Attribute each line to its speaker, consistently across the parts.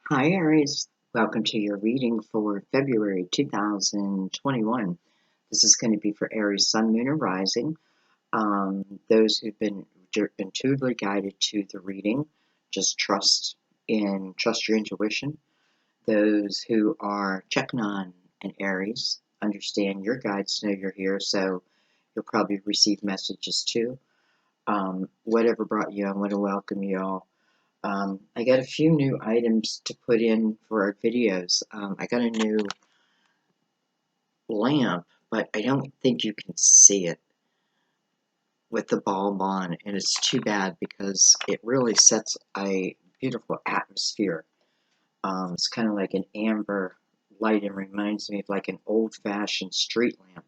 Speaker 1: Hi, Aries. Welcome to your reading for February 2021. This is going to be for Aries, Sun, Moon, or Rising. Those who've been intuitively guided to the reading, just trust your intuition. Those who are checking on an Aries, understand your guides know you're here, so you'll probably receive messages too. Whatever brought you, I want to welcome you all. I got a few new items to put in for our videos. I got a new lamp, but I don't think you can see it with the bulb on, and it's too bad because it really sets a beautiful atmosphere. It's kind of like an amber light and reminds me of like an old-fashioned street lamp.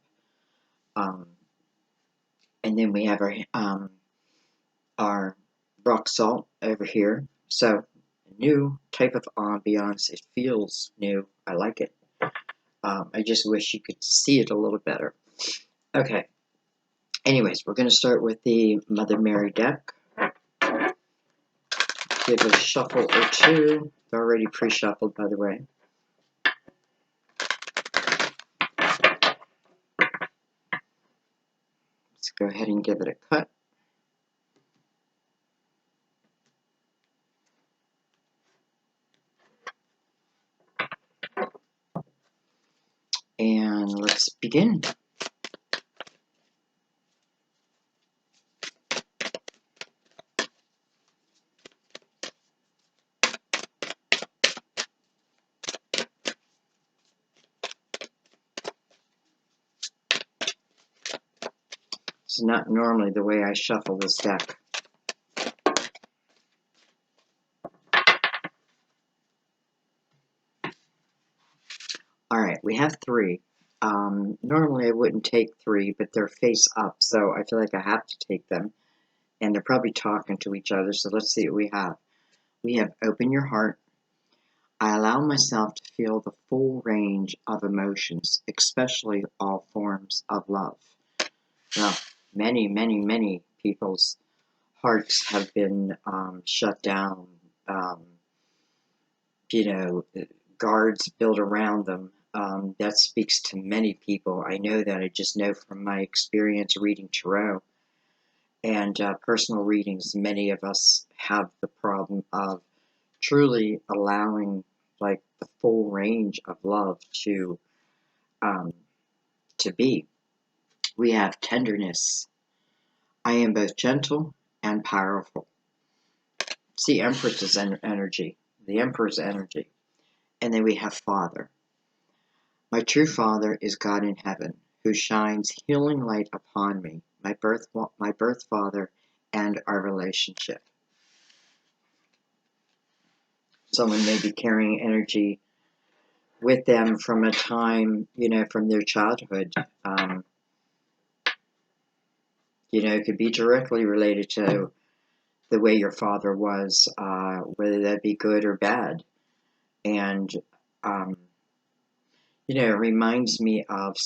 Speaker 1: And then we have our rock salt over here. So new type of ambiance. It feels new. I like it. I just wish you could see it a little better. Okay. Anyways, we're going to start with the Mother Mary deck. Give it a shuffle or two. It's already pre-shuffled, by the way. Let's go ahead and give it a cut. And let's begin. This is not normally the way I shuffle this deck. Alright, we have three. Normally I wouldn't take three, but they're face up, so I feel like I have to take them. And they're probably talking to each other, so let's see what we have. We have open your heart. I allow myself to feel the full range of emotions, especially all forms of love. Now, many people's hearts have been shut down, guards built around them. That speaks to many people. I know that. I just know from my experience reading tarot and personal readings, many of us have the problem of truly allowing like the full range of love to be. We have tenderness. I am both gentle and powerful. It's the Empress's energy, the Emperor's energy. And then we have Father. My true Father is God in heaven, who shines healing light upon me, my birth father, and our relationship. Someone may be carrying energy with them from a time, from their childhood. It could be directly related to the way your father was, whether that be good or bad. And, it reminds me of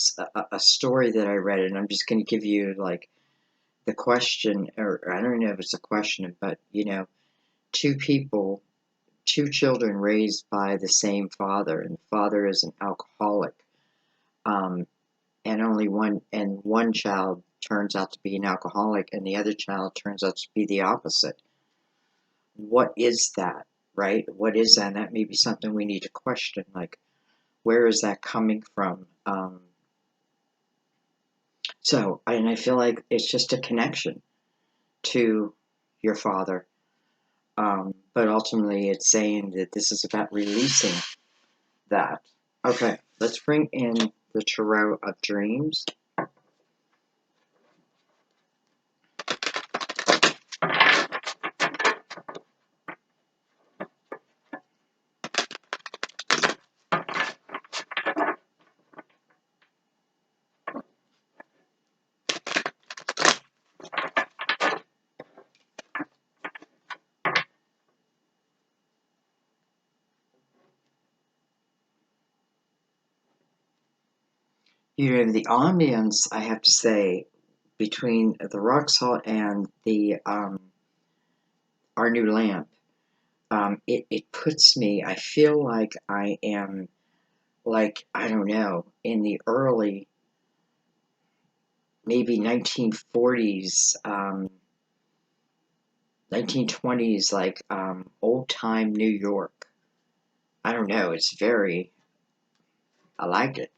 Speaker 1: a story that I read, and I'm just going to give you, like, the question, or I don't know if it's a question, but, two children raised by the same father, and the father is an alcoholic, and one child turns out to be an alcoholic, and the other child turns out to be the opposite. What is that, right? What is that? That may be something we need to question, like, where is that coming from? And I feel like it's just a connection to your father. But ultimately, it's saying that this is about releasing that. Okay, let's bring in the Tarot of Dreams. The ambience, I have to say, between the rock salt and the our new lamp, it puts me, I feel like I am, like, I don't know, in the early, maybe 1940s, 1920s, like old-time New York. I don't know, it's very, I like it.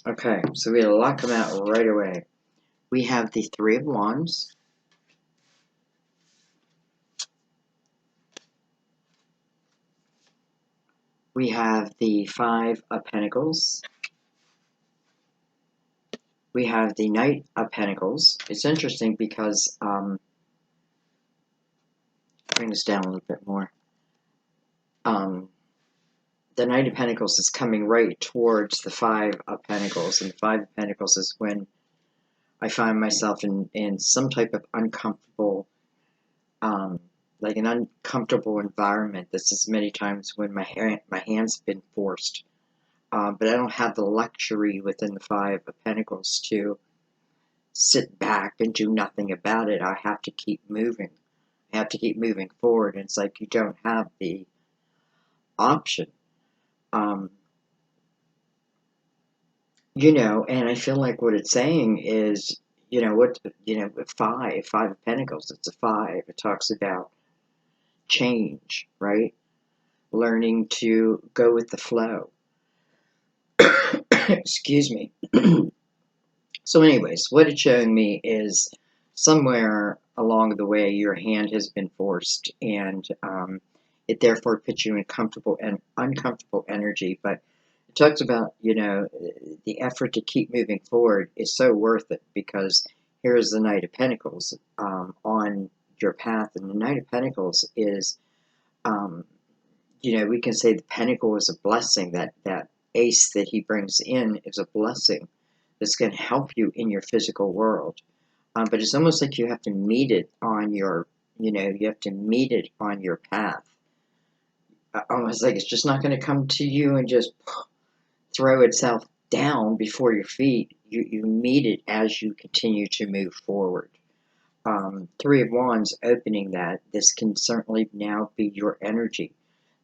Speaker 1: Okay, so we had a lot come out right away. We have the Three of Wands. We have the Five of Pentacles. We have the Knight of Pentacles. It's interesting because, bring this down a little bit more. The Knight of Pentacles is coming right towards the Five of Pentacles, and the Five of Pentacles is when I find myself in some type of uncomfortable, like an uncomfortable environment. This is many times when my hand's been forced, but I don't have the luxury within the Five of Pentacles to sit back and do nothing about it. I have to keep moving. I have to keep moving forward. And it's like you don't have the option. You know, and I feel like what it's saying is, five of Pentacles, it's a five. It talks about change, right? Learning to go with the flow. Excuse me. So anyways, what it's showing me is somewhere along the way your hand has been forced, and it therefore puts you in comfortable and uncomfortable energy. But it talks about, the effort to keep moving forward is so worth it, because here's the Knight of Pentacles on your path. And the Knight of Pentacles is, we can say the pentacle is a blessing. That ace that he brings in is a blessing that's going to help you in your physical world. But it's almost like you have to meet it on your, you have to meet it on your path. Almost like it's just not going to come to you and just throw itself down before your feet. You meet it as you continue to move forward. Three of Wands opening that. This can certainly now be your energy.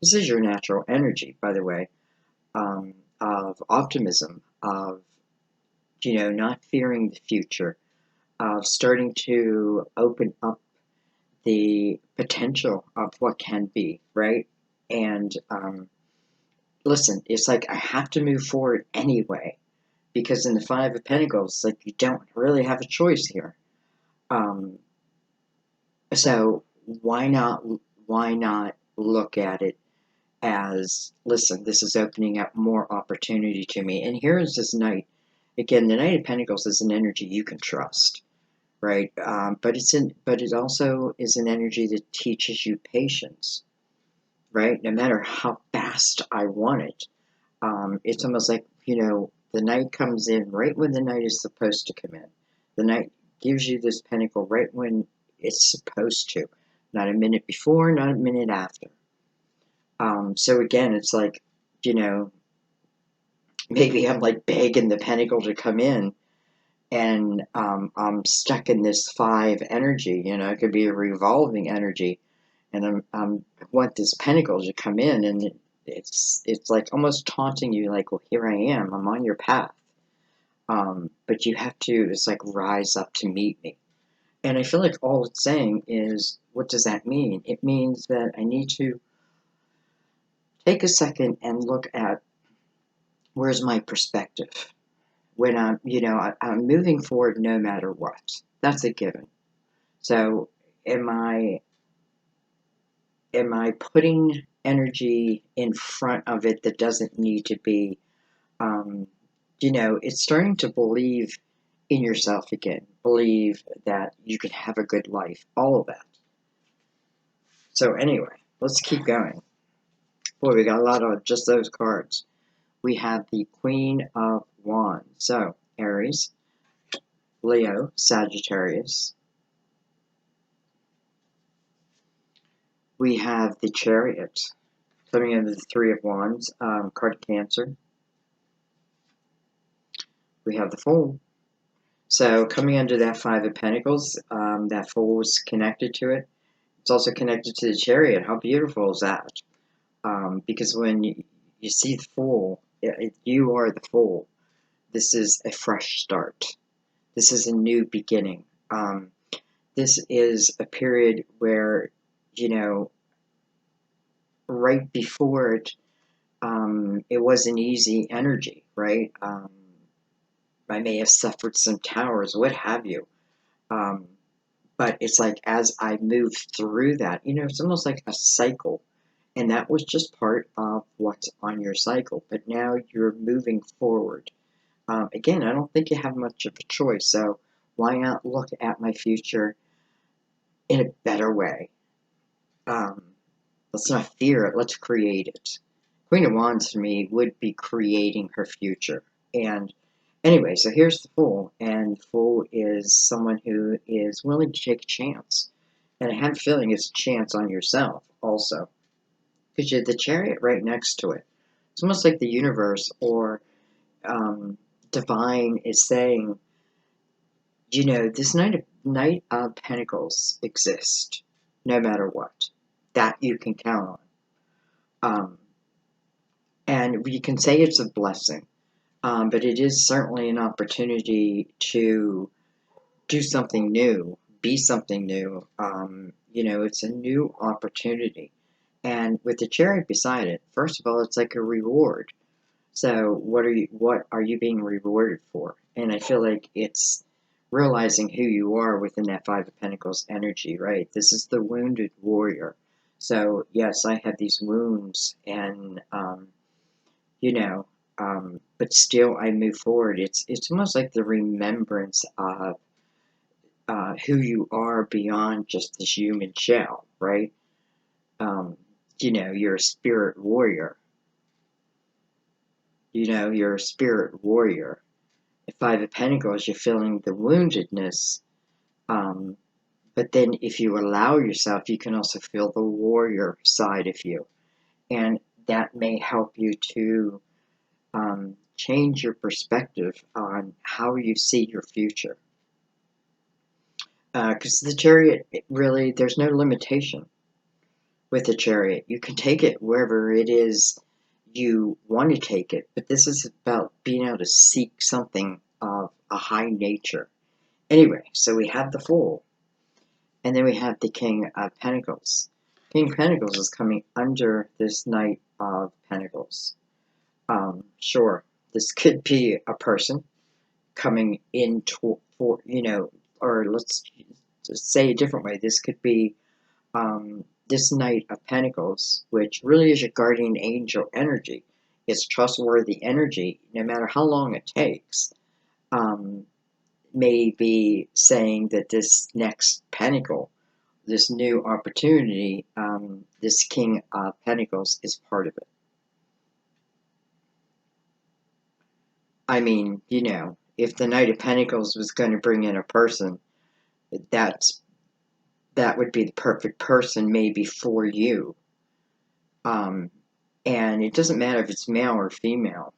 Speaker 1: This is your natural energy, by the way, of optimism, of, not fearing the future, of starting to open up the potential of what can be, right? And listen, it's like I have to move forward anyway, because in the Five of Pentacles, it's like you don't really have a choice here. So why not look at it as, listen, this is opening up more opportunity to me. And here is this Knight. Again, the Knight of Pentacles is an energy you can trust, right? But it also is an energy that teaches you patience, right? No matter how fast I want it, it's almost like, the Knight comes in right when the Knight is supposed to come in. The Knight gives you this pentacle right when it's supposed to, not a minute before, not a minute after. So again, it's like, maybe I'm like begging the pentacle to come in, and I'm stuck in this five energy. It could be a revolving energy, and I want this pentacle to come in, and it's like almost taunting you, like, well, here I am, I'm on your path, but you have to, it's like, rise up to meet me. And I feel like all it's saying is, what does that mean? It means that I need to take a second and look at, where's my perspective when I'm moving forward no matter what. That's a given. So am I putting energy in front of it that doesn't need to be? It's starting to believe in yourself again. Believe that you can have a good life. All of that. So anyway, let's keep going. Boy, we got a lot of just those cards. We have the Queen of Wands. So Aries, Leo, Sagittarius. We have the Chariot coming under the Three of Wands, card of Cancer. we have the Fool. So coming under that Five of Pentacles, that Fool is connected to it. It's also connected to the Chariot. How beautiful is that? Because when you see the Fool, you are the Fool. This is a fresh start. This is a new beginning. This is a period where, you know, right before it, it wasn't easy energy, right? I may have suffered some towers, what have you. But it's like as I move through that, you know, it's almost like a cycle. And that was just part of what's on your cycle. But now you're moving forward. Again, I don't think you have much of a choice. So why not look at my future in a better way? Let's not fear it. Let's create it. Queen of Wands to me would be creating her future. And anyway, so here's the Fool. And the Fool is someone who is willing to take a chance. And I have a feeling it's a chance on yourself also. Because you have the Chariot right next to it. It's almost like the universe or divine is saying, you know, this Knight of Pentacles exists no matter what. That you can count on. And you can say it's a blessing, but it is certainly an opportunity to do something new, be something new. You know, it's a new opportunity. And with the Chariot beside it, first of all, it's like a reward. So what are you being rewarded for? And I feel like it's realizing who you are within that Five of Pentacles energy, right? This is the wounded warrior. So yes, I have these wounds, and you know, but still I move forward. It's almost like the remembrance of who you are beyond just this human shell, right? You know, you're a spirit warrior. You know, you're a spirit warrior. The Five of Pentacles, you're feeling the woundedness, but then if you allow yourself, you can also feel the warrior side of you. And that may help you to change your perspective on how you see your future. Because the Chariot, really, there's no limitation with the Chariot. You can take it wherever it is you want to take it, but this is about being able to seek something of a high nature. Anyway, so we have the Fool, and then we have the King of Pentacles. King of Pentacles is coming under this Knight of Pentacles. Sure, this could be a person coming in for, you know, or let's say a different way. This could be this Knight of Pentacles, which really is your guardian angel energy. It's trustworthy energy, no matter how long it takes. May be saying that this next pentacle, this new opportunity, this King of Pentacles is part of it. I mean, you know, if the Knight of Pentacles was going to bring in a person, that would be the perfect person maybe for you. And it doesn't matter if it's male or female.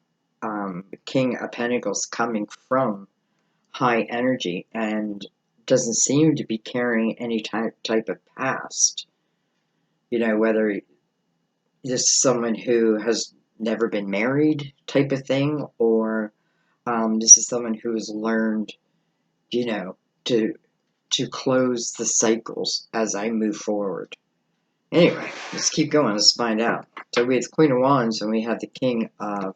Speaker 1: King of Pentacles coming from high energy and doesn't seem to be carrying any type of past. You know, whether this is someone who has never been married type of thing, or this is someone who has learned, you know, to close the cycles as I move forward. Anyway, let's keep going. Let's find out. So we have the Queen of Wands and we have the King of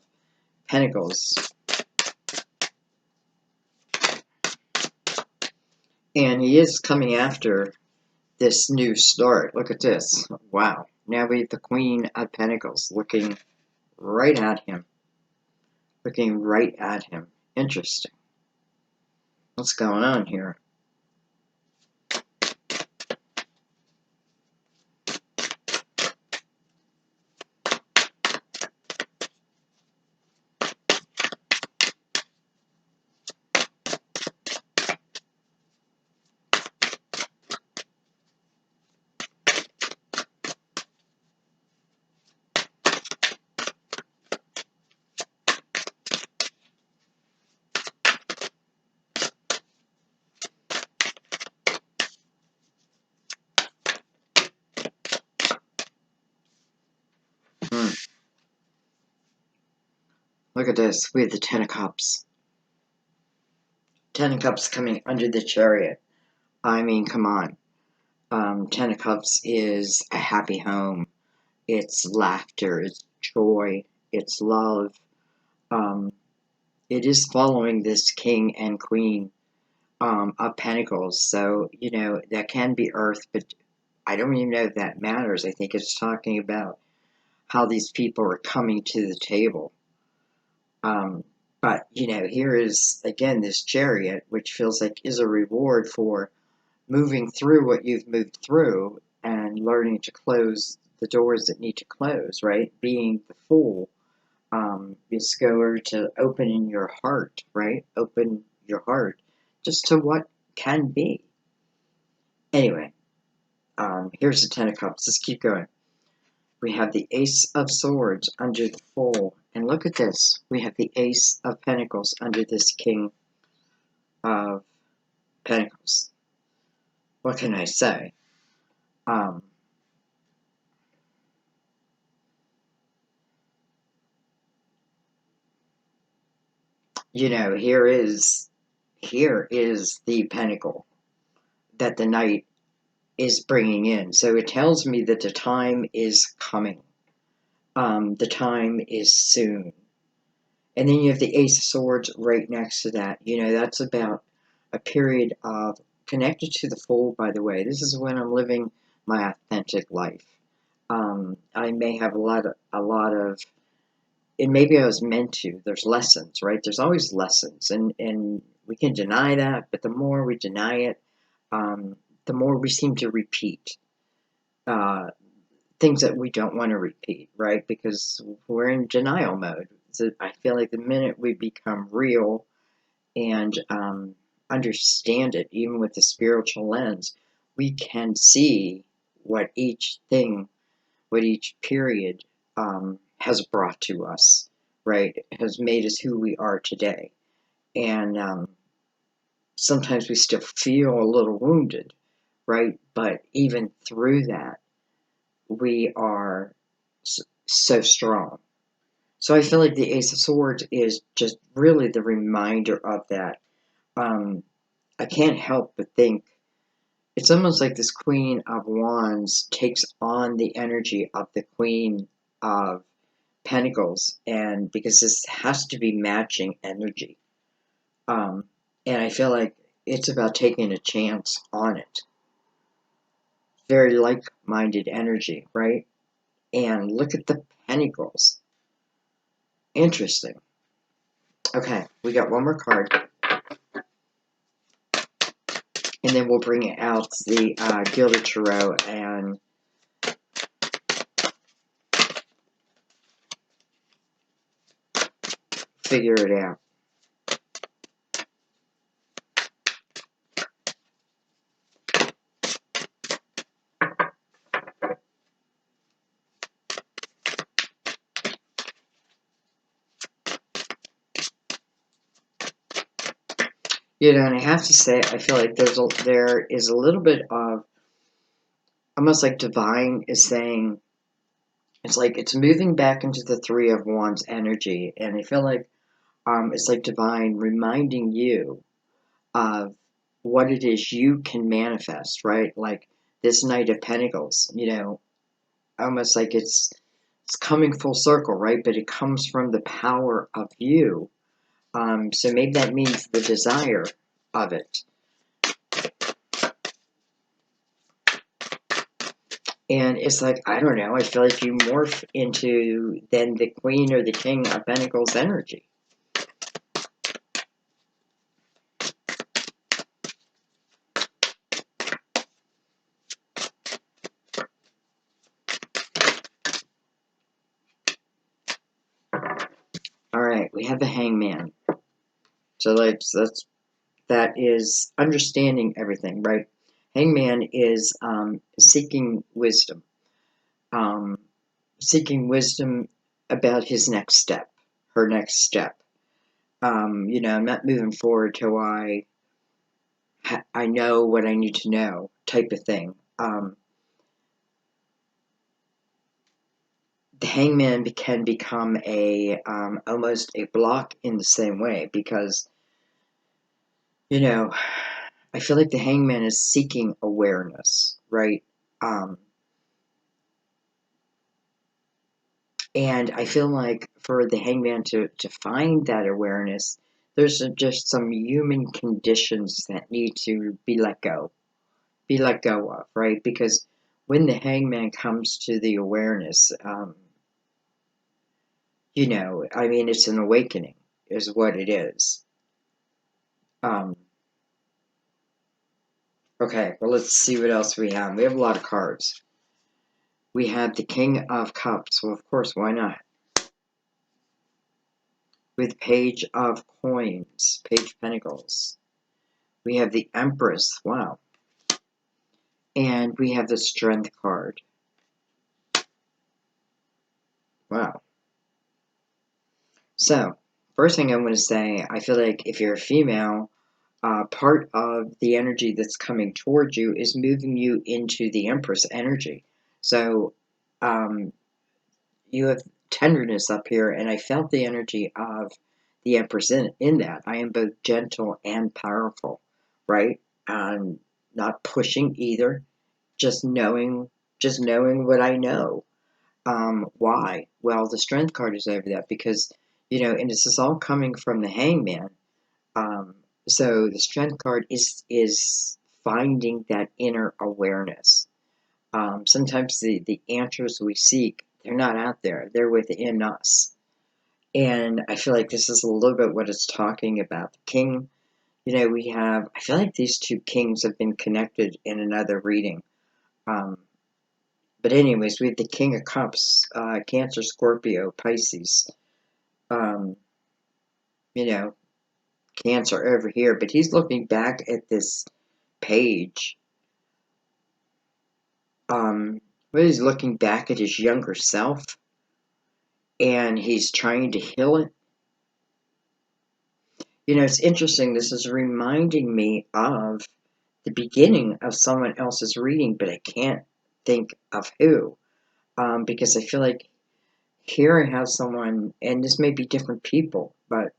Speaker 1: Pentacles. And he is coming after this new start. Look at this. Wow. Now we have the Queen of Pentacles looking right at him. Looking right at him. Interesting. What's going on here? Look at this. We have the Ten of Cups. Ten of Cups coming under the Chariot. I mean, come on. Ten of Cups is a happy home. It's laughter. It's joy. It's love. Um, it is following this King and Queen of Pentacles. So, you know, that can be Earth, but I don't even know if that matters. I think it's talking about how these people are coming to the table. But, you know, here is, again, this Chariot, which feels like is a reward for moving through what you've moved through and learning to close the doors that need to close, right? Being the Fool is go to opening your heart, right? Open your heart just to what can be. Anyway, here's the Ten of Cups. Let's keep going. We have the Ace of Swords under the Fool. And look at this. We have the Ace of Pentacles under this King of Pentacles. What can I say? You know, here is the Pentacle that the Knight is bringing in. So it tells me that the time is coming. The time is soon. And then you have the Ace of Swords right next to that. You know, that's about a period of, connected to the Fool, by the way. This is when I'm living my authentic life. I may have a lot of, and maybe I was meant to. There's lessons, right? There's always lessons, and we can deny that, but the more we deny it, the more we seem to repeat things that we don't want to repeat, right? Because we're in denial mode. So I feel like the minute we become real and understand it, even with the spiritual lens, we can see what each thing, what each period has brought to us, right? It has made us who we are today. And sometimes we still feel a little wounded, right? But even through that, we are so strong. So I feel like the Ace of Swords is just really the reminder of that. I can't help but think it's almost like this Queen of Wands takes on the energy of the Queen of Pentacles, and because this has to be matching energy. And I feel like it's about taking a chance on it. Very like-minded energy, right? And look at the Pentacles. Interesting. Okay, we got one more card. And then we'll bring out the Gilded Tarot and figure it out. You know, and I have to say, I feel like there is a little bit of, almost like Divine is saying, it's like it's moving back into the Three of Wands energy, and I feel like it's like Divine reminding you of what it is you can manifest, right? Like this Knight of Pentacles, you know, almost like it's coming full circle, right? But it comes from the power of you. So maybe that means the desire of it. And it's like, I don't know, I feel like you morph into then the Queen or the King of Pentacles energy. Alright, we have the Hangman. So like that is understanding everything, right? Hangman is seeking wisdom. Seeking wisdom about his next step, her next step. You know, I'm not moving forward till I know what I need to know, type of thing. the hangman can become a almost a block in the same way, because, you know, I feel like the hangman is seeking awareness, right? Um, and I feel like for the hangman to find that awareness, there's just some human conditions that need to be let go of, right? Because when the hangman comes to the awareness, I mean, it's an awakening, is what it is. Um, okay, well, let's see what else we have. We have a lot of cards. We have the King of Cups. Well, of course, why not? With Page of Coins, Page of Pentacles. We have the Empress. Wow. And we have the Strength card. Wow. So, first thing I'm going to say, I feel like if you're a female, part of the energy that's coming towards you is moving you into the Empress energy. So, um, you have tenderness up here, and I felt the energy of the Empress in that. I am both gentle and powerful, right? Not pushing either, just knowing, what I know. Why? Well, the Strength card is over that because, and this is all coming from the Hangman. Um, so the Strength card is finding that inner awareness. Sometimes the answers we seek, they're not out there, they're within us. And I feel like this is a little bit what it's talking about. The King, I feel like these two kings have been connected in another reading. Um, but anyways, we have the King of Cups, Cancer, Scorpio, Pisces. Um, you know, Cancer over here, but he's looking back at this page. He's looking back at his younger self, and he's trying to heal it. It's interesting. This is reminding me of the beginning of someone else's reading, but I can't think of who. Because I feel like here I have someone, and this may be different people, but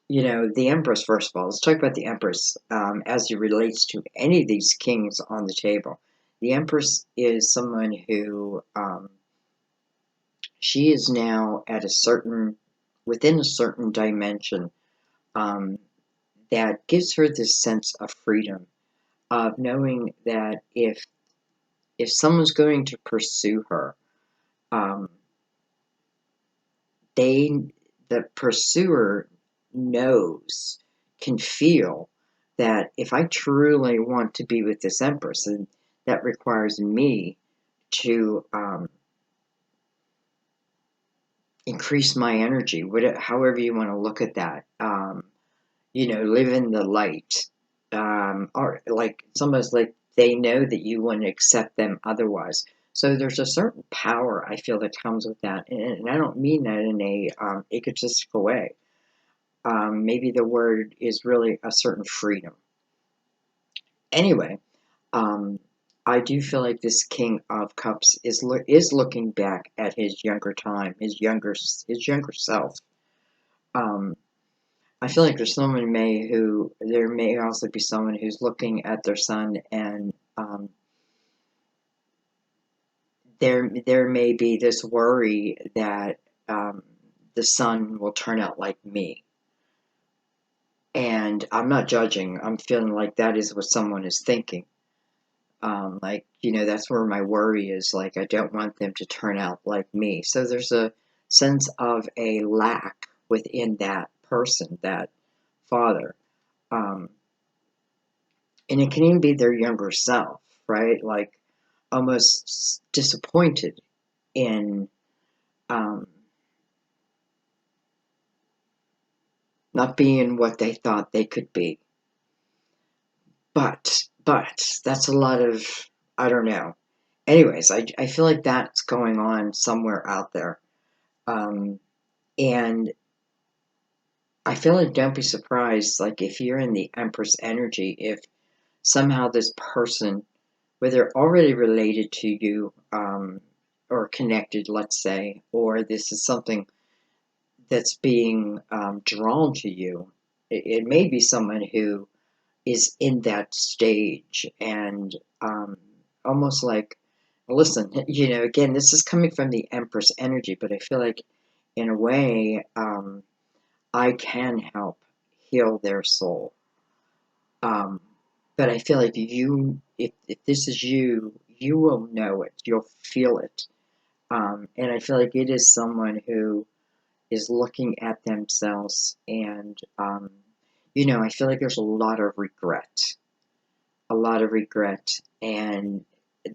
Speaker 1: the Empress, first of all, let's talk about the Empress as it relates to any of these kings on the table. The Empress is someone who, she is now within a certain dimension um, that gives her this sense of freedom, of knowing that if someone's going to pursue her, um, the pursuer knows, can feel that if I truly want to be with this Empress, and that requires me to increase my energy, however you want to look at that. Live in the light. Or like it's almost like they know that you wouldn't accept them otherwise. So there's a certain power I feel that comes with that, and I don't mean that in a egotistical way. Maybe the word is really a certain freedom. Anyway, um, I do feel like this King of Cups is looking back at his younger time, his younger self. Um, I feel like there may also be someone who's looking at their son, and there may be this worry that the son will turn out like me. And I'm not judging. I'm feeling like that is what someone is thinking. That's where my worry is. Like, I don't want them to turn out like me. So there's a sense of a lack within that person, that father. Um, and it can even be their younger self, right? Like, almost disappointed in um, not being what they thought they could be. But that's a lot of, I don't know. Anyways, I feel like that's going on somewhere out there. Um, and I feel like don't be surprised, like if you're in the Empress energy, if somehow this person, whether already related to you, or connected, let's say, or this is something that's being drawn to you. It may be someone who is in that stage and almost like, listen, again, this is coming from the Empress energy, but I feel like in a way I can help heal their soul. But I feel like if this is you, you will know it, you'll feel it. And I feel like it is someone who is looking at themselves and, I feel like there's a lot of regret, and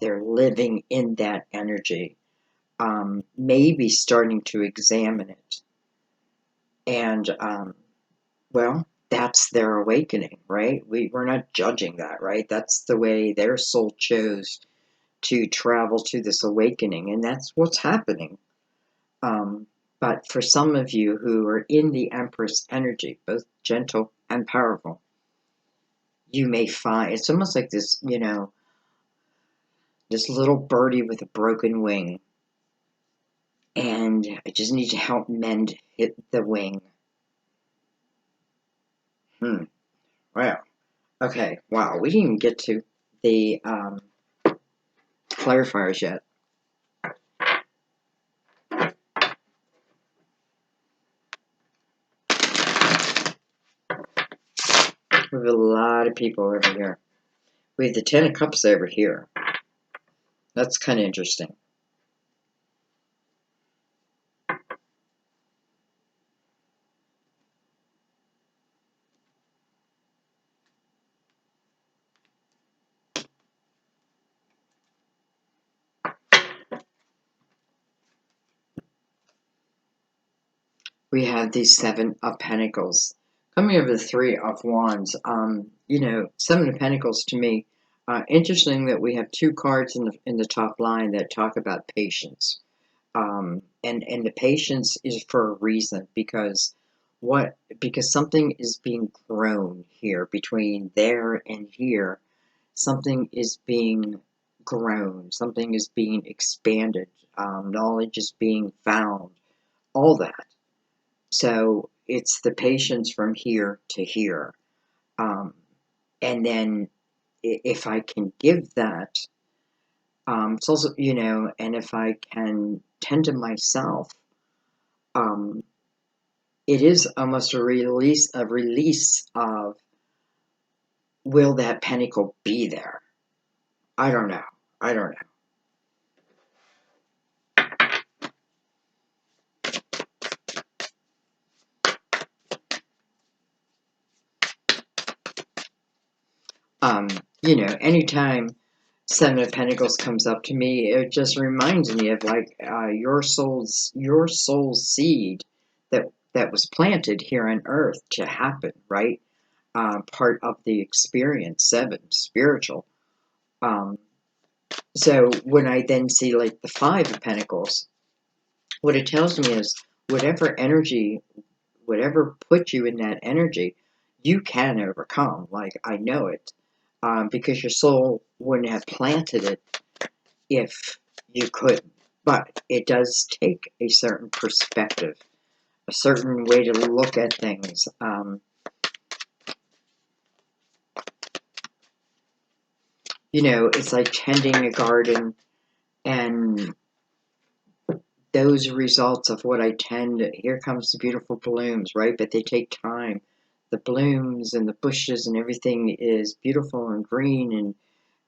Speaker 1: they're living in that energy, maybe starting to examine it. And, well, that's their awakening, right? We're not judging that, right? That's the way their soul chose to travel to this awakening, and that's what's happening. But for some of you who are in the Empress energy, both gentle and powerful, you may find it's almost like this, this little birdie with a broken wing, and I just need to help mend the wing. Wow. Okay. Wow. We didn't even get to the clarifiers yet. We have a lot of people over here. We have the Ten of Cups over here. That's kind of interesting. We have the Seven of Pentacles. Coming over the Three of Wands, Seven of Pentacles to me, interesting that we have two cards in the top line that talk about patience. And the patience is for a reason, because something is being grown here between there and here. Something is being grown, something is being expanded, knowledge is being found, all that. So it's the patience from here to here. And then if I can give that, it's also, and if I can tend to myself, it is almost a release of, will that pentacle be there? I don't know. I don't know. Anytime Seven of Pentacles comes up to me, it just reminds me of like your soul's seed that was planted here on Earth to happen, right? Part of the experience, seven, spiritual. So when I then see like the Five of Pentacles, what it tells me is whatever energy, whatever put you in that energy, you can overcome. Like, I know it. Because your soul wouldn't have planted it if you couldn't. But it does take a certain perspective, a certain way to look at things. It's like tending a garden, and those results of what I tend, here comes the beautiful blooms, right? But they take time. The blooms and the bushes and everything is beautiful and green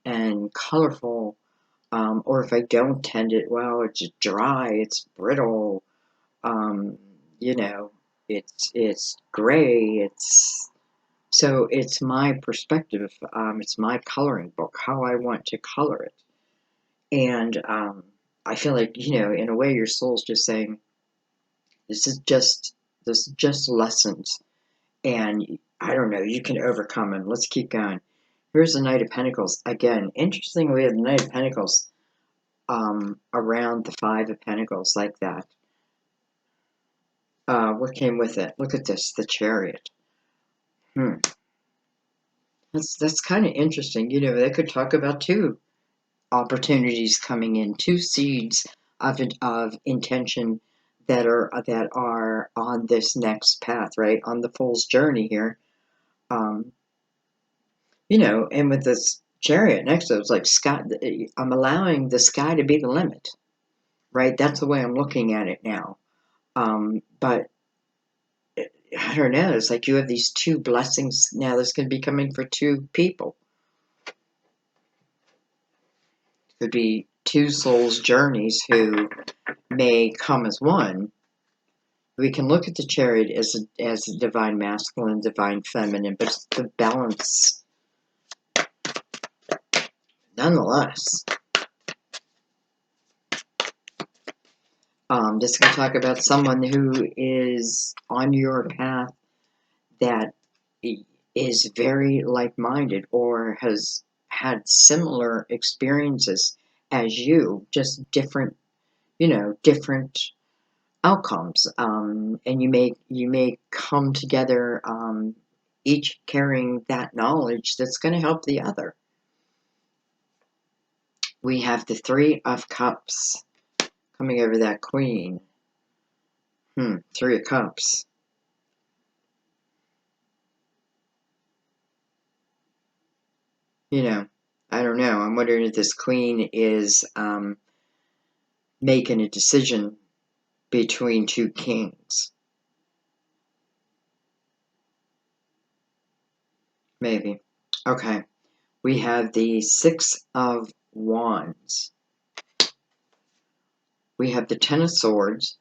Speaker 1: and colorful. Or if I don't tend it well, it's dry, it's brittle, it's gray, so it's my perspective, it's my coloring book, how I want to color it. And I feel like, in a way your soul's just saying, this is just lessons, and I don't know, you can overcome them. Let's keep going. Here's the Knight of Pentacles. Again, interesting, we have the Knight of Pentacles around the Five of Pentacles like that. What came with it? Look at this, the Chariot. That's kind of interesting. They could talk about two opportunities coming in, two seeds of intention that are on this next path, right? On the Fool's journey here. You know, and with this Chariot next to it, it's like sky, I'm allowing the sky to be the limit, right? That's the way I'm looking at it now. But I don't know, it's like you have these two blessings now that's going to be coming for two people. Could be two souls' journeys who may come as one. We can look at the Chariot as a divine masculine, divine feminine, but it's the balance nonetheless. Just going to talk about someone who is on your path that is very like-minded or has had similar experiences as you, just different, you know, different outcomes. And you may come together, each carrying that knowledge that's going to help the other. We have the Three of Cups coming over that Queen. Three of Cups. You know, I don't know. I'm wondering if this Queen is making a decision between two kings. Maybe. Okay. We have the Six of Wands. We have the Ten of Swords.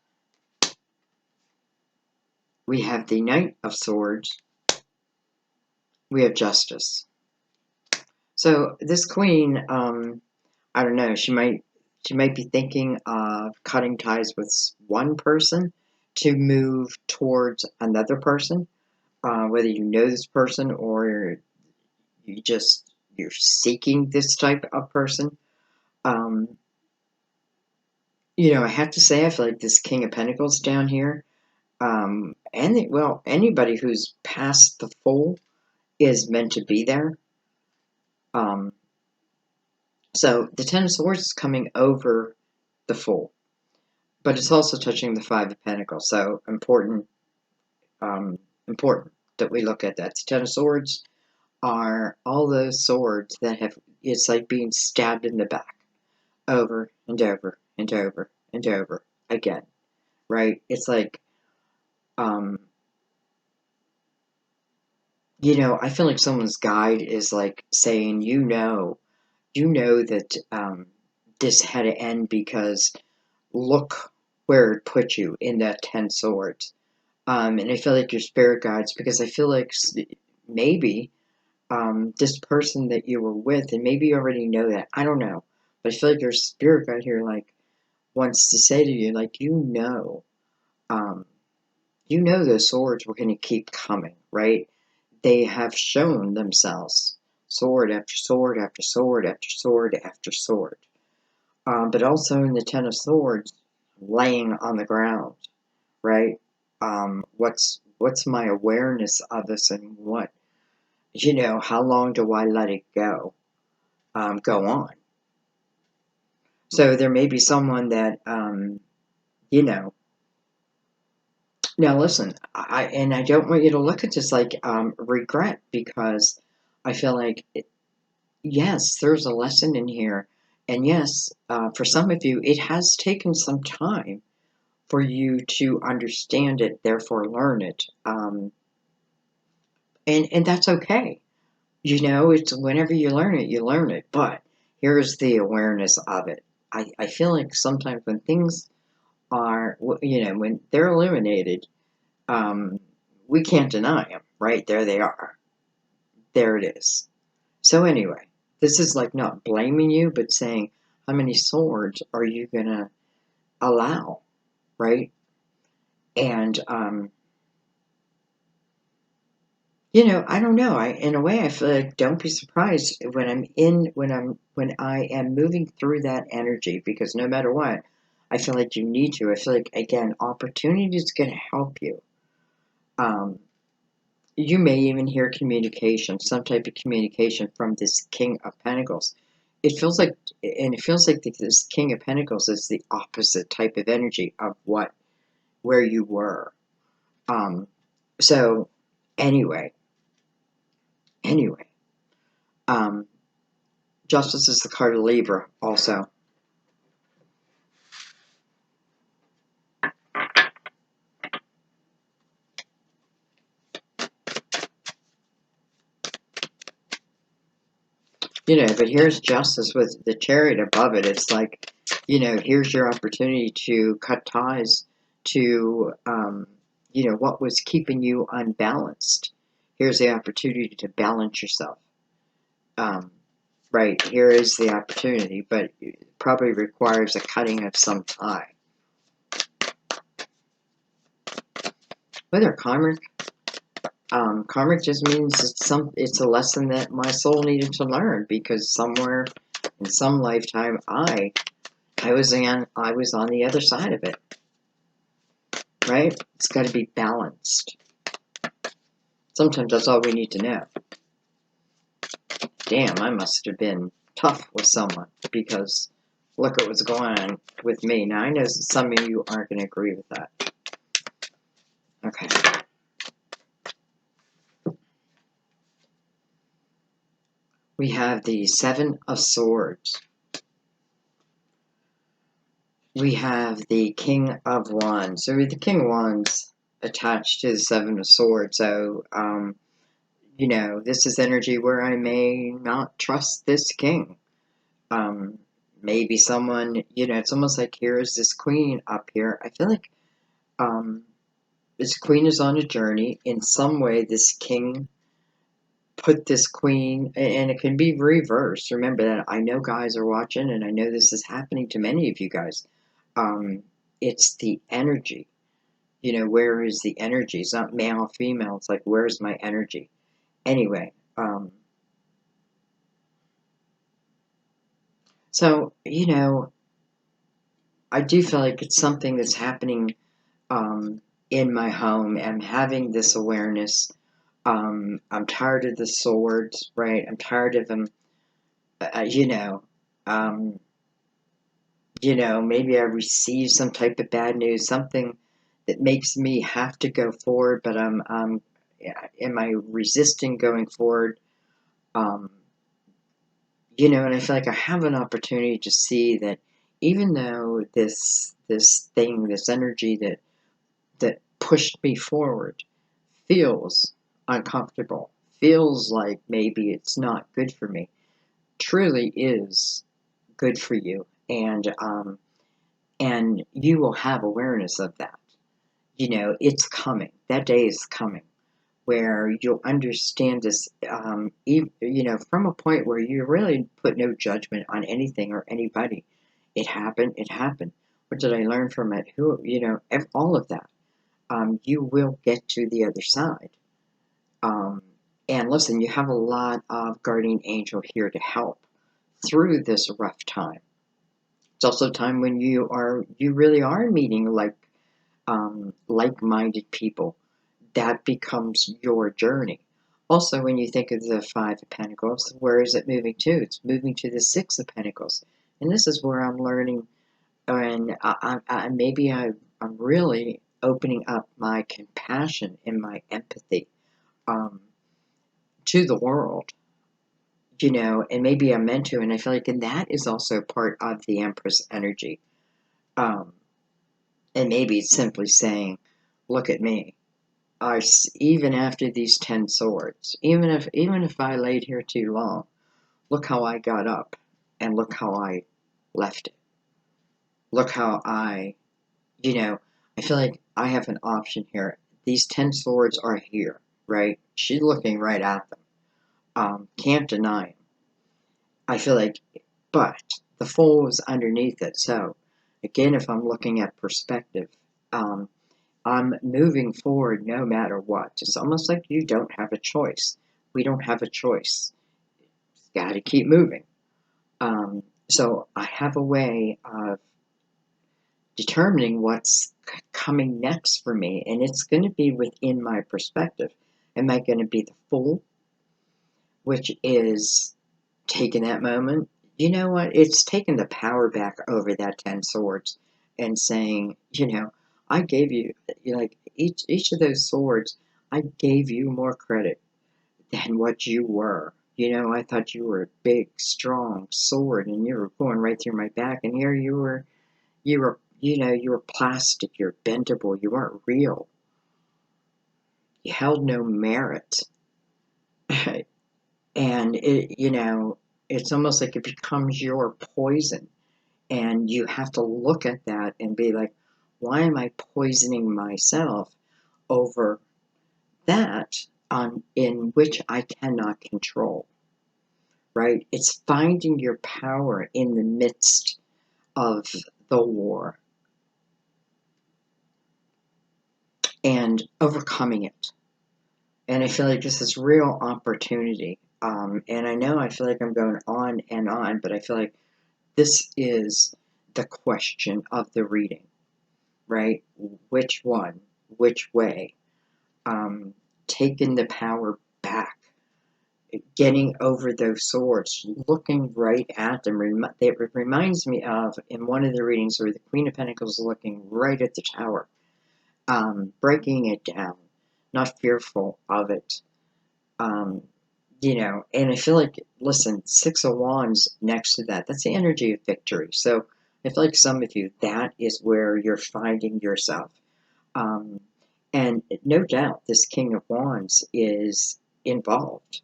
Speaker 1: We have the Knight of Swords. We have Justice. So this Queen, I don't know, she might be thinking of cutting ties with one person to move towards another person, whether you know this person or you're seeking this type of person. You know, I have to say, I feel like this King of Pentacles down here, anybody who's past the Fool is meant to be there. So the Ten of Swords is coming over the Fool, but it's also touching the Five of Pentacles. So important that we look at that. The Ten of Swords are all those swords that it's like being stabbed in the back over and over and over and over again, right? It's like, you know, I feel like someone's guide is like saying, you know that this had to end because look where it put you in that 10 swords. And I feel like your spirit guides, because I feel like maybe this person that you were with, and maybe you already know that, I don't know, but I feel like your spirit guide here like wants to say to you, like, you know those swords were going to keep coming, right? They have shown themselves, sword after sword after sword after sword after sword. But also in the Ten of Swords, laying on the ground, right? What's my awareness of this, and what, you know, how long do I let it go on? So there may be someone that, you know, now listen, I don't want you to look at this like regret, because I feel like, yes, there's a lesson in here. And yes, for some of you, it has taken some time for you to understand it, therefore learn it. And that's okay. You know, it's whenever you learn it, you learn it. But here's the awareness of it. I feel like sometimes when things are, you know, when they're eliminated, we can't deny them, right? There they are. There it is. So anyway, this is like not blaming you, but saying, how many swords are you going to allow, right? And, you know, I don't know. In a way, I feel like don't be surprised when I am moving through that energy, because no matter what, I feel like you need to. I feel like, again, opportunity is going to help you. You may even hear communication, some type of communication from this King of Pentacles. it feels like, and it feels like this King of Pentacles is the opposite type of energy of where you were. So anyway, um, Justice is the card of Libra also. But here's Justice with the Chariot above it. It's like, here's your opportunity to cut ties to, what was keeping you unbalanced. Here's the opportunity to balance yourself. Right, here is the opportunity, but it probably requires a cutting of some tie. Whether karmic just means it's a lesson that my soul needed to learn, because somewhere in some lifetime I was on the other side of it. Right? It's got to be balanced. Sometimes that's all we need to know. Damn, I must have been tough with someone, because look at what's going on with me. Now I know some of you aren't going to agree with that. Okay. We have the Seven of Swords. We have the King of Wands. So the King of Wands attached to the Seven of Swords. So, this is energy where I may not trust this king. Maybe someone, it's almost like here's this queen up here. I feel like this queen is on a journey. In some way, this king put this queen, and it can be reversed. Remember that I know guys are watching, and I know this is happening to many of you guys. It's the energy. Where is the energy? It's not male, female. It's like, where's my energy? Anyway, so, I do feel like it's something that's happening in my home. I'm having this awareness. I'm tired of the swords, right? I'm tired of them, maybe I receive some type of bad news, something that makes me have to go forward, but am I resisting going forward? And I feel like I have an opportunity to see that even though this energy that pushed me forward feels uncomfortable, feels like maybe it's not good for me, truly is good for you, and you will have awareness of that. It's coming. That day is coming where you'll understand this, from a point where you really put no judgment on anything or anybody. It happened. It happened. What did I learn from it? All of that. You will get to the other side. And listen, you have a lot of guardian angel here to help through this rough time. It's also a time when you really are meeting like-minded people. That becomes your journey. Also, when you think of the Five of Pentacles, where is it moving to? It's moving to the Six of Pentacles. And this is where I'm learning, and I'm really opening up my compassion and my empathy to the world, and maybe I'm meant to, and I feel like, and that is also part of the Empress energy. And maybe it's simply saying, look at me. Even after these 10 swords, even if I laid here too long, look how I got up, and look how I left it. Look how I feel like I have an option here. These 10 swords are here, right? She's looking right at them. Can't deny them. I feel like, but the Fool is underneath it. So, again, if I'm looking at perspective, I'm moving forward no matter what. It's almost like you don't have a choice. We don't have a choice. Got to keep moving. So I have a way of determining what's coming next for me, and it's going to be within my perspective. Am I going to be the Fool, which is taking that moment, you know what? It's taking the power back over that 10 swords and saying, I gave you, like each of those swords, I gave you more credit than what you were. I thought you were a big, strong sword and you were going right through my back. And here you were plastic, you're bendable, you weren't real. You held no merit. And it's almost like it becomes your poison. And you have to look at that and be like, why am I poisoning myself over that in which I cannot control? Right? It's finding your power in the midst of the war and overcoming it. And I feel like this is real opportunity. And I feel like I'm going on and on, but I feel like this is the question of the reading, right? Which one? Which way? Taking the power back, getting over those swords, looking right at them. It reminds me of, in one of the readings, where the Queen of Pentacles is looking right at the tower, breaking it down, not fearful of it. And I feel like, listen, Six of Wands next to that, that's the energy of victory. So I feel like some of you, that is where you're finding yourself. And no doubt this King of Wands is involved,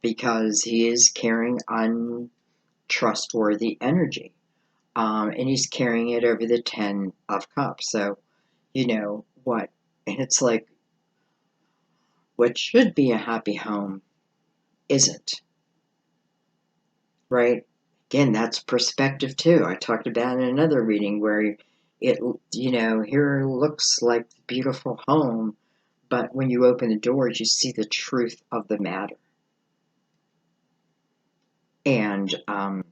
Speaker 1: because he is carrying untrustworthy energy, and he's carrying it over the 10 of Cups. So, what? And it's like, what should be a happy home isn't, right? Again, that's perspective too. I talked about in another reading where here looks like a beautiful home, but when you open the doors, you see the truth of the matter. And and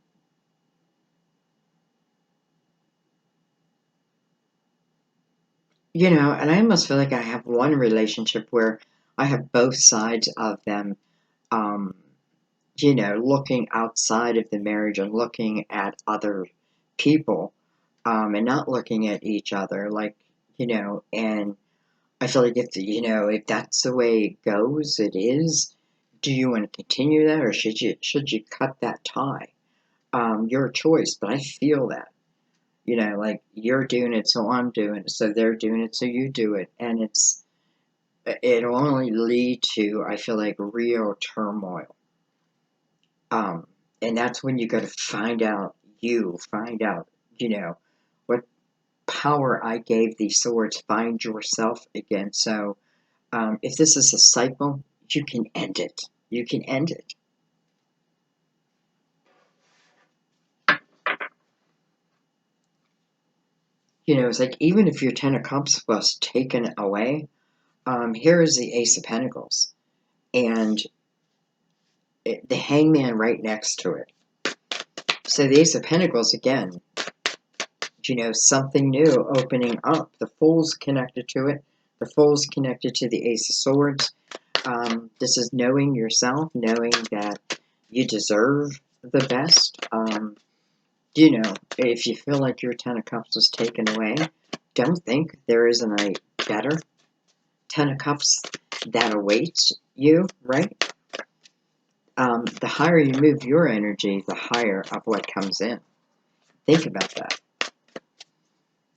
Speaker 1: I almost feel like I have one relationship where I have both sides of them, um, looking outside of the marriage and looking at other people, and not looking at each other, like, and I feel like if that's the way it goes, it is. Do you want to continue that, or should you cut that tie? Your choice, but I feel that. Like, you're doing it, so I'm doing it, so they're doing it, so you do it. And it'll only lead to, I feel like, real turmoil. And that's when you got to find out, what power I gave these swords, find yourself again. So, if this is a cycle, you can end it. You can end it. It's like, even if your 10 of Cups was taken away, here is the Ace of Pentacles. And the Hangman right next to it. So the Ace of Pentacles, again, something new opening up. The Fool's connected to it. The Fool's connected to the Ace of Swords. This is knowing yourself, knowing that you deserve the best. If you feel like your 10 of Cups was taken away, don't think there isn't a better 10 of Cups that awaits you, right? The higher you move your energy, the higher of what comes in. Think about that.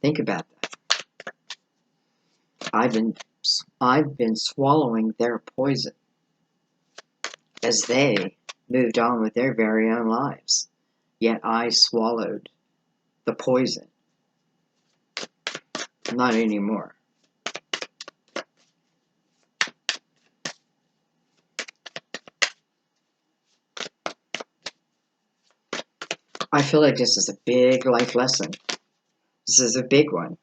Speaker 1: Think about that. I've been swallowing their poison as they moved on with their very own lives. Yet I swallowed the poison. Not anymore. I feel like this is a big life lesson. This is a big one.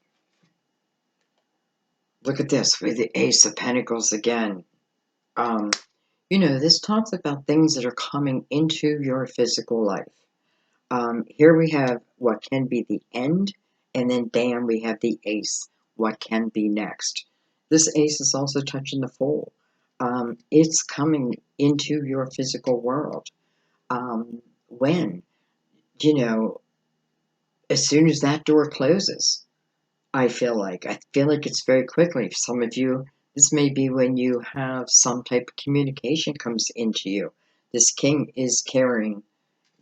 Speaker 1: Look at this with the Ace of Pentacles again. This talks about things that are coming into your physical life. Here we have what can be the end, and then bam, we have the Ace, what can be next. This Ace is also touching the Fool. It's coming into your physical world. when, you know, as soon as that door closes, I feel like it's very quickly. For some of you, this may be when you have some type of communication comes into you. This king is carrying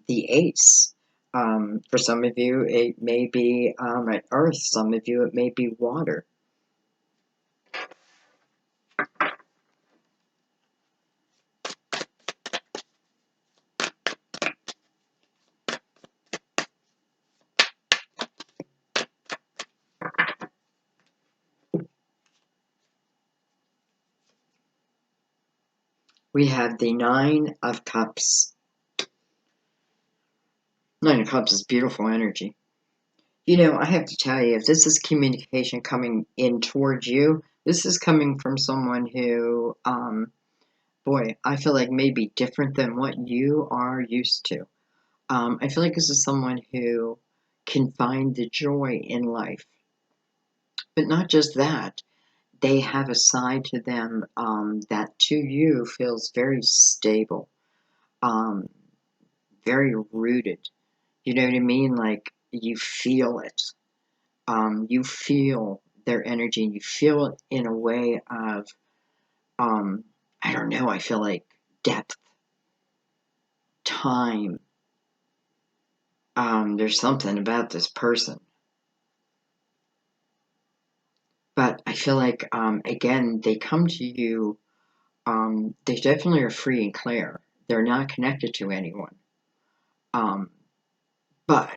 Speaker 1: the ace. For some of you, it may be an earth. Some of you, it may be water. We have the Nine of Cups. Nine of Cups is beautiful energy. You know, I have to tell you, if this is communication coming in towards you, this is coming from someone who, boy, I feel like maybe different than what you are used to. I feel like this is someone who can find the joy in life. But not just that, they have a side to them that to you feels very stable, um, very rooted. You know what I mean? Like you feel it. You feel their energy and you feel it in a way of, um, I don't know, I feel like depth, time. There's something about this person. But I feel like, again, they come to you, they definitely are free and clear. They're not connected to anyone. Um, but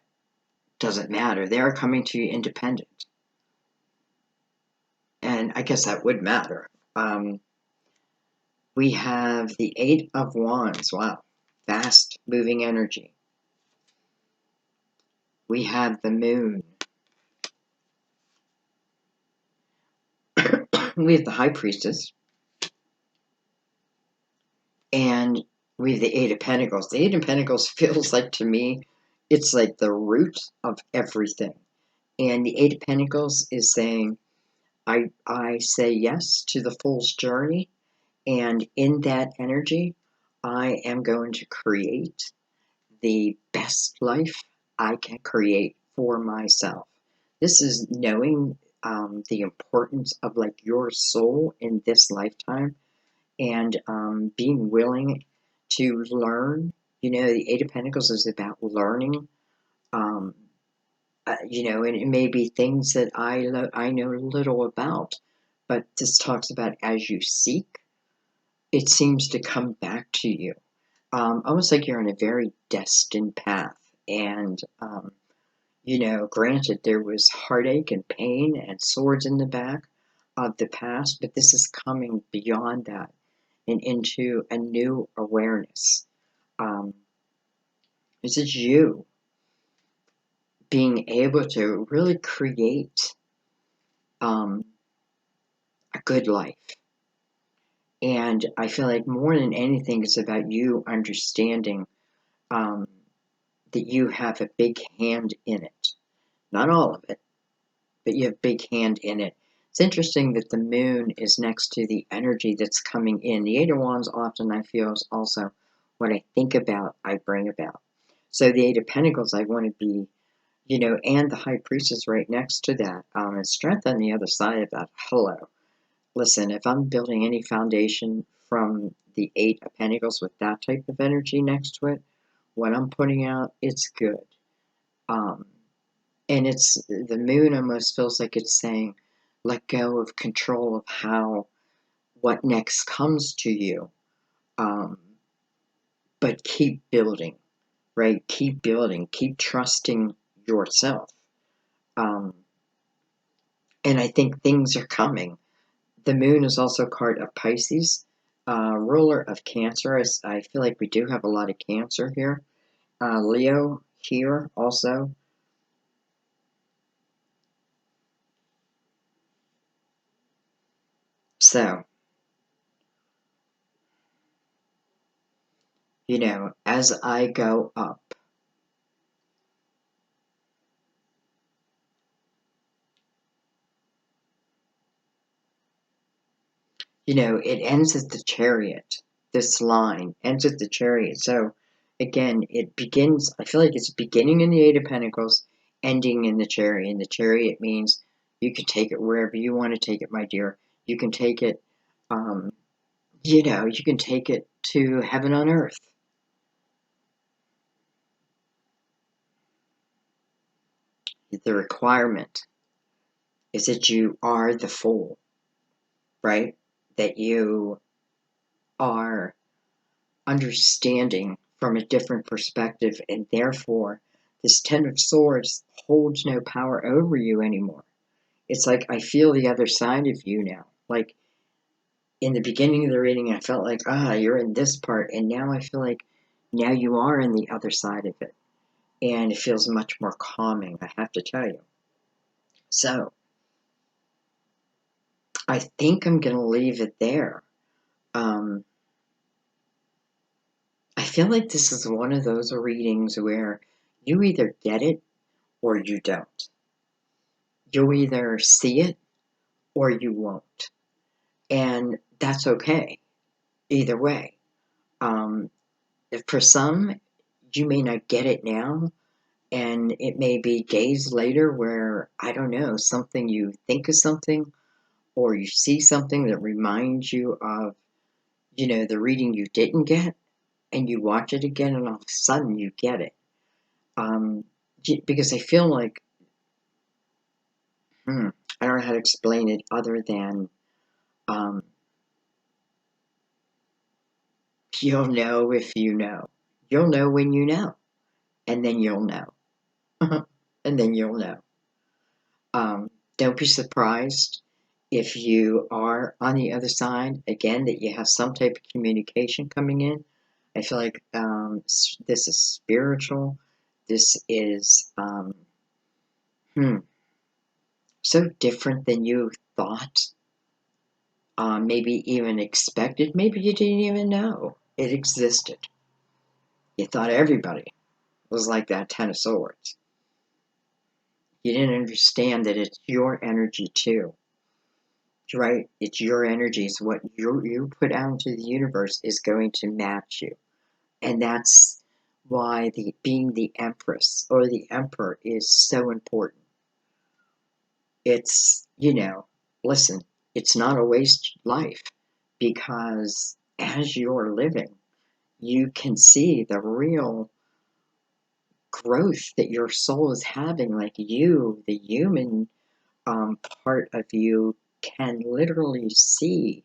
Speaker 1: doesn't matter. They're coming to you independent. And I guess that would matter. We have the Eight of Wands. Wow. Fast moving energy. We have the Moon. We have the High Priestess. And we have the Eight of Pentacles. The Eight of Pentacles feels like, to me, it's like the root of everything. And the Eight of Pentacles is saying, I say yes to the Fool's journey. And in that energy, I am going to create the best life I can create for myself. This is knowing the importance of like your soul in this lifetime and being willing to learn. You know, the Eight of Pentacles is about learning. Um, you know, and it may be things that I know little about, but this talks about as you seek, it seems to come back to you. Almost like you're on a very destined path. And, you know, granted, there was heartache and pain and swords in the back of the past, but this is coming beyond that and into a new awareness. Um, this is you being able to really create um, a good life. And I feel like more than anything, it's about you understanding um, that you have a big hand in it. Not all of it, but you have a big hand in it. It's interesting that the moon is next to the energy that's coming in. The Eight of Wands often I feel is also what I think about, I bring about. So the Eight of Pentacles, I want to be, you know, and the High Priestess right next to that. And strength on the other side of that. Hello. Listen, if I'm building any foundation from the Eight of Pentacles with that type of energy next to it, what I'm putting out, it's good. Um, and it's the moon almost feels like it's saying, let go of control of how what next comes to you. Um, but keep building, right? Keep building, keep trusting yourself. Um, and I think things are coming. The moon is also a card of Pisces, ruler of Cancer. I feel like we do have a lot of Cancer here. Leo here also. So, you know, as I go up, you know, it ends at the Chariot. This line ends at the Chariot. So, again, it begins, I feel like it's beginning in the Eight of Pentacles, ending in the Chariot. In the Chariot means you can take it wherever you want to take it, my dear. You can take it, you know, you can take it to heaven on earth. The requirement is that you are the Fool, right? That you are understanding from a different perspective, and therefore this Ten of Swords holds no power over you anymore. It's like I feel the other side of you now. Like in the beginning of the reading, I felt like, you're in this part, and now I feel like now you are in the other side of it. And it feels much more calming, I have to tell you. So I think I'm going to leave it there. I feel like this is one of those readings where you either get it or you don't. You'll either see it or you won't. And that's okay, either way. For some, you may not get it now, and it may be days later where, I don't know, something you think of something, or you see something that reminds you of, you know, the reading you didn't get, and you watch it again, and all of a sudden you get it. Because I feel like, I don't know how to explain it other than um, you'll know if you know. You'll know when you know, and then you'll know. And then you'll know. Don't be surprised if you are on the other side, again, that you have some type of communication coming in. I feel like this is spiritual. This is so different than you thought, maybe even expected. Maybe you didn't even know it existed. You thought everybody was like that Ten of Swords. You didn't understand that it's your energy too, right? It's your energy. It's what you put out into the universe is going to match you. And that's why being the Empress or the Emperor is so important. It's, you know, listen, it's not a waste life, because as you're living, you can see the real growth that your soul is having. Like you, the human part of you, can literally see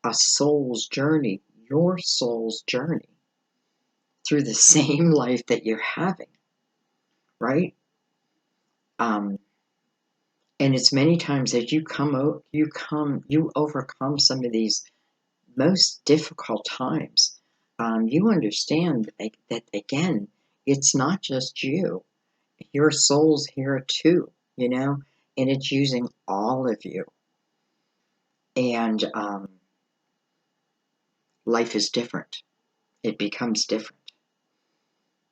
Speaker 1: a soul's journey, your soul's journey, through the same life that you're having, right? And it's many times that you overcome some of these most difficult times. You understand that again, it's not just you. Your soul's here too, you know, and it's using all of you. And life is different. It becomes different.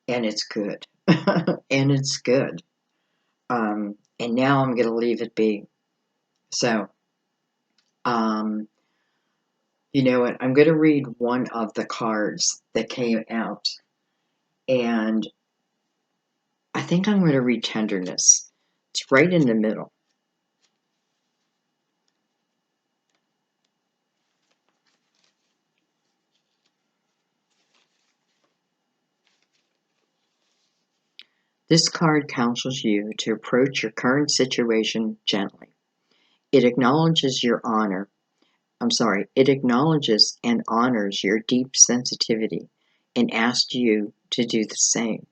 Speaker 1: And it's good. And it's good. And now I'm going to leave it be. So, you know what? I'm going to read one of the cards that came out. And I think I'm going to read tenderness. It's right in the middle. This card counsels you to approach your current situation gently. It acknowledges it acknowledges and honors your deep sensitivity and asks you to do the same.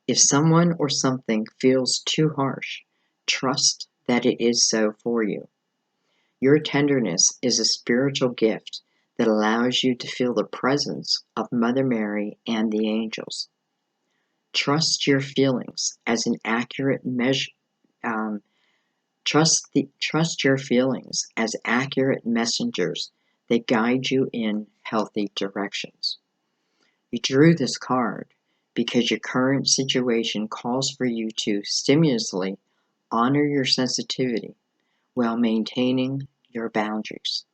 Speaker 1: If someone or something feels too harsh, trust that it is so for you. Your tenderness is a spiritual gift that allows you to feel the presence of Mother Mary and the angels. Trust your feelings as an accurate measure. Trust your feelings as accurate messengers that guide you in healthy directions. You drew this card because your current situation calls for you to stimulously honor your sensitivity while maintaining your boundaries.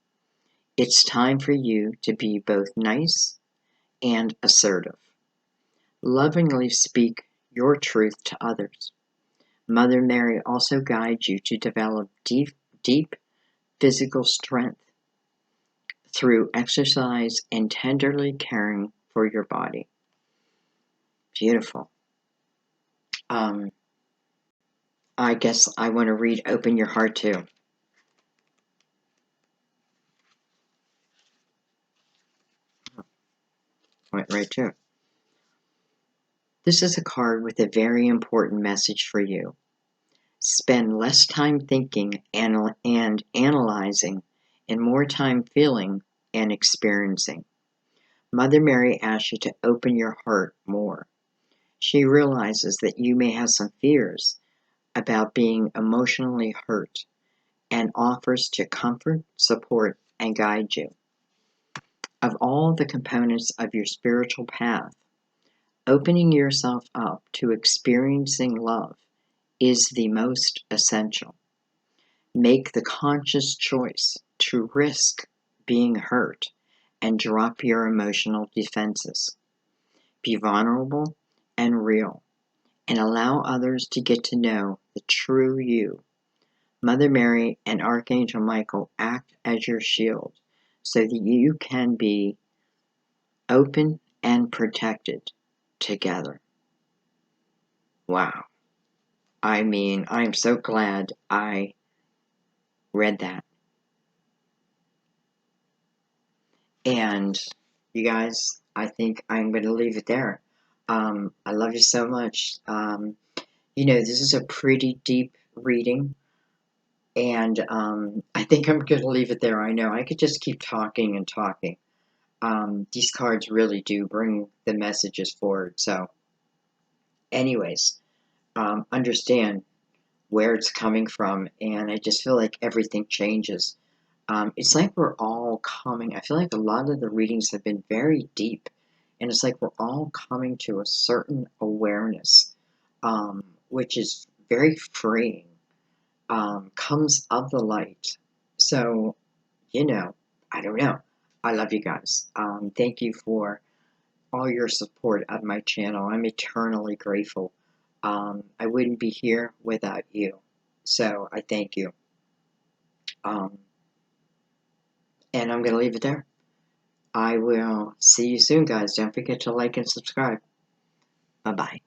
Speaker 1: It's time for you to be both nice and assertive. Lovingly speak your truth to others. Mother Mary also guides you to develop deep physical strength through exercise and tenderly caring for your body. Beautiful. I guess I want to read Open Your Heart too. Went right to it. This is a card with a very important message for you. Spend less time thinking and analyzing and more time feeling and experiencing. Mother Mary asks you to open your heart more. She realizes that you may have some fears about being emotionally hurt and offers to comfort, support, and guide you. Of all the components of your spiritual path, opening yourself up to experiencing love is the most essential. Make the conscious choice to risk being hurt and drop your emotional defenses. Be vulnerable and real, and allow others to get to know the true you. Mother Mary and Archangel Michael act as your shield so that you can be open and protected together. Wow. I mean, I'm so glad I read that. And you guys, I think I'm going to leave it there. I love you so much. This is a pretty deep reading, and I think I'm going to leave it there. I know I could just keep talking and talking. These cards really do bring the messages forward. So, anyways, understand where it's coming from, and I just feel like everything changes. It's like we're all coming. I feel like a lot of the readings have been very deep, and it's like we're all coming to a certain awareness, which is very freeing. Comes of the light. So, I don't know. I love you guys. Thank you for all your support of my channel. I'm eternally grateful. I wouldn't be here without you. So I thank you. And I'm going to leave it there. I will see you soon, guys. Don't forget to like and subscribe. Bye-bye.